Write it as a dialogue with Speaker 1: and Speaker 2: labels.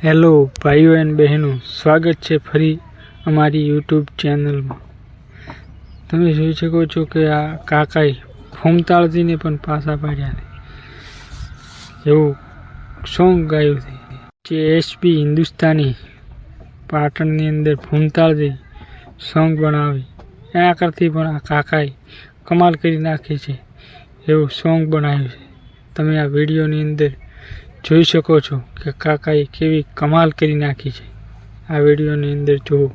Speaker 1: Hello ભાઈઓ અને બહેનો, સ્વાગત છે ફરી અમારી યુટ્યુબ ચેનલમાં। તમે જોઈ શકો છો કે આ કાકાએ ફૂમતાળજીને પણ પાછા પાડ્યા છે એવું સોંગ ગાયું છે જે એસપી હિન્દુસ્તાની પાટણની અંદર ફૂમતાળજી સોંગ બનાવી એના કરતી પણ આ કાકાએ કમાલ કરી નાખી છે એવું સોંગ બનાવ્યું છે। તમે આ વિડીયોની અંદર જોઈ શકો છો કે કાકાએ કેવી કમાલ કરી નાખી છે। આ વિડીયોની અંદર જુઓ।